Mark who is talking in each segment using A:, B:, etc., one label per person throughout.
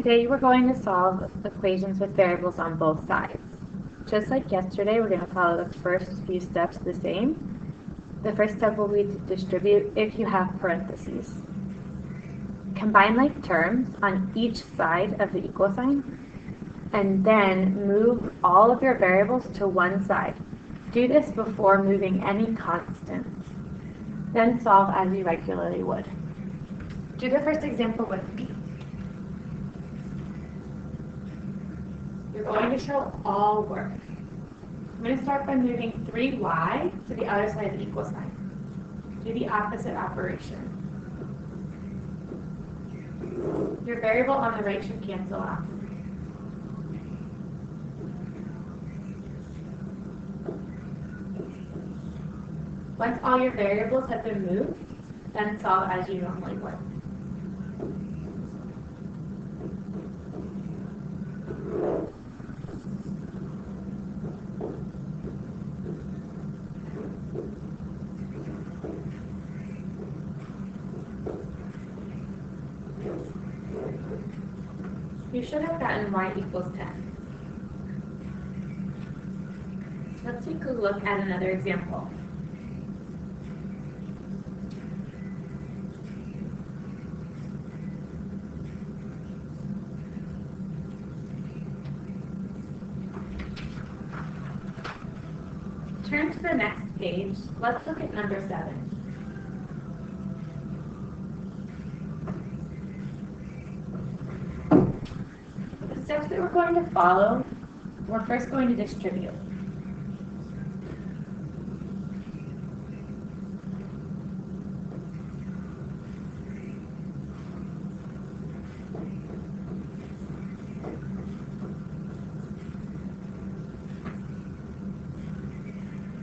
A: Today we're going to solve equations with variables on both sides. Just like yesterday, we're going to follow the first few steps the same. The first step will be to distribute if you have parentheses. Combine like terms on each side of the equal sign, and then move all of your variables to one side. Do this before moving any constants. Then solve as you regularly would. Do the first example with me. You're going to show all work. I'm going to start by moving 3y to the other side of the equal sign. Do the opposite operation. Your variable on the right should cancel out. Once all your variables have been moved, then solve as you normally would. You should have gotten y equals 10. Let's take a look at another example. Turn to the next page. Let's look at number 7. The steps that we're going to follow, we're first going to distribute.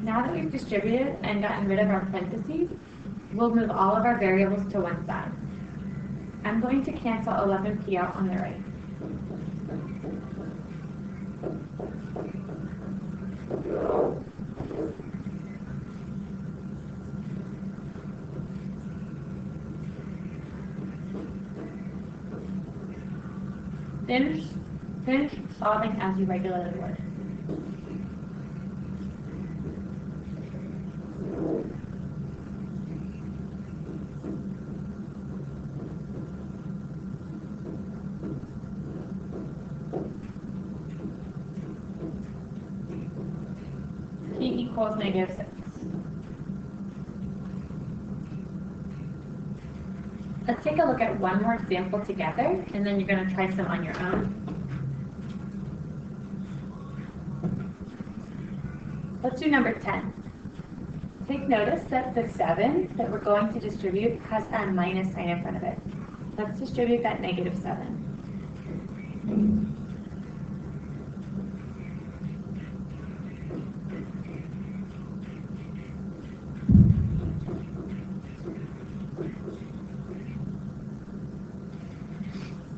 A: Now that we've distributed and gotten rid of our parentheses, we'll move all of our variables to one side. I'm going to cancel 11p out on the right. Finish solving as you regularly would. P equals -6. Let's take a look at one more example together, and then you're going to try some on your own. Let's do number 10. Take notice that the 7 that we're going to distribute has a minus sign in front of it. Let's distribute that -7.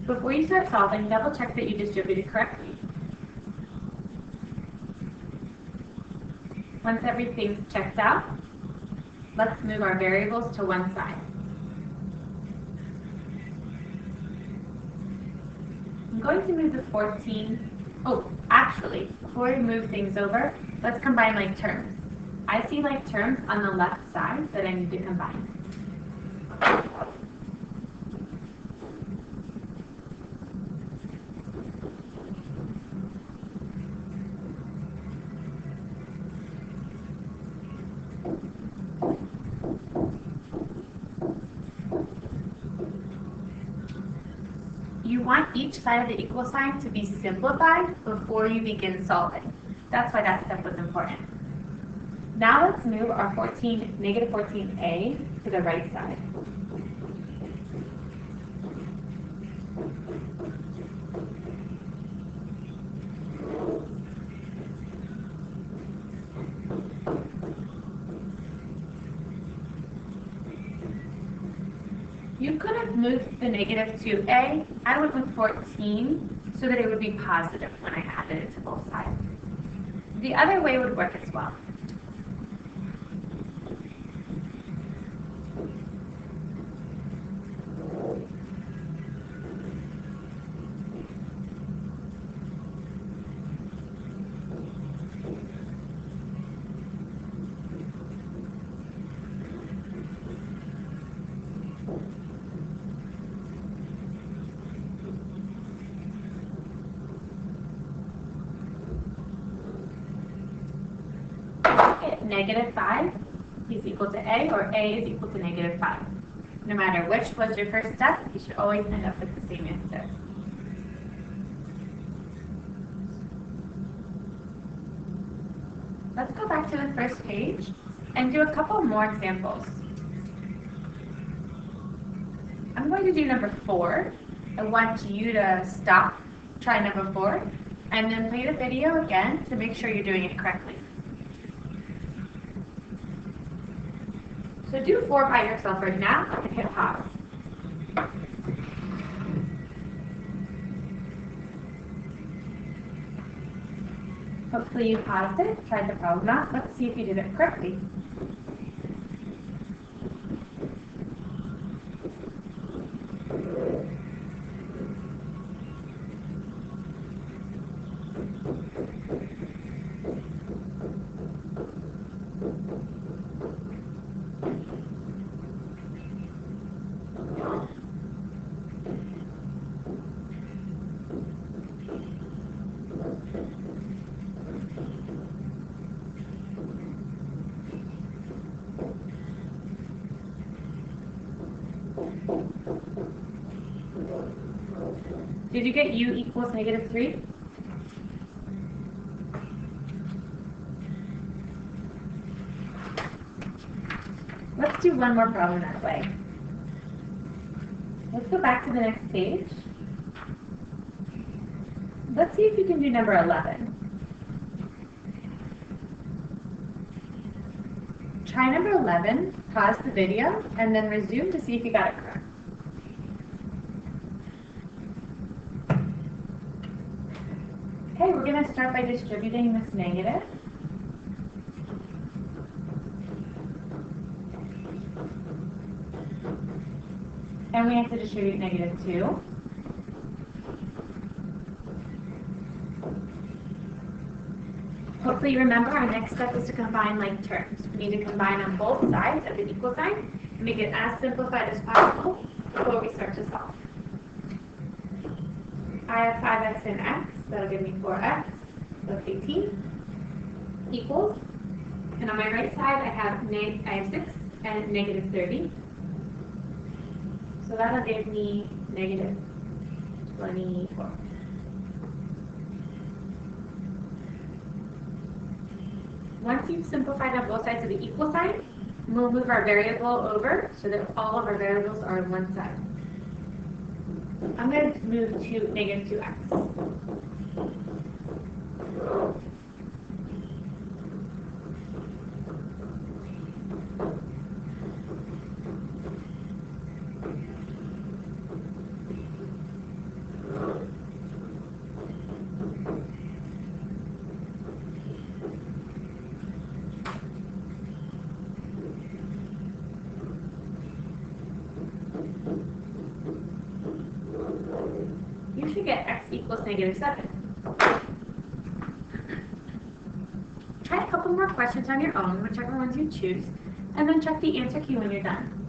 A: Before you start solving, double check that you distributed correctly. Once everything's checked out, let's move our variables to one side. I'm going to move the 14. Oh, actually, before we move things over, let's combine like terms. I see like terms on the left side that I need to combine. You want each side of the equal sign to be simplified before you begin solving. That's why that step was important. Now let's move our -14a to the right side. You could have moved the -2a. I went with 14 so that it would be positive when I added it to both sides. The other way would work as well. negative 5 is equal to A or A is equal to negative 5. No matter which was your first step, you should always end up with the same answer. Let's go back to the first page and do a couple more examples. I'm going to do number 4. I want you to stop, try number 4, and then play the video again to make sure you're doing it correctly. So do 4 by yourself right now and hit pause. Hopefully you paused it, tried the problem out. Let's see if you did it correctly. Did you get u equals negative 3? Let's do one more problem that way. Let's go back to the next page. Let's see if you can do number 11. Try number 11, pause the video, and then resume to see if you got it correct. Okay, we're going to start by distributing this negative. And we have to distribute negative 2. Hopefully you remember our next step is to combine like terms. We need to combine on both sides of the equal sign and make it as simplified as possible before we start to solve. I have 5x and x, that'll give me 4x, so 18, equals, and on my right side I have 6 and negative 30. So that'll give me negative 24. Once you've simplified on both sides of the equal sign, we'll move our variable over so that all of our variables are on one side. I'm going to move to negative 2x. You should get x equals negative 7. Try a couple more questions on your own, whichever ones you choose, and then check the answer key when you're done.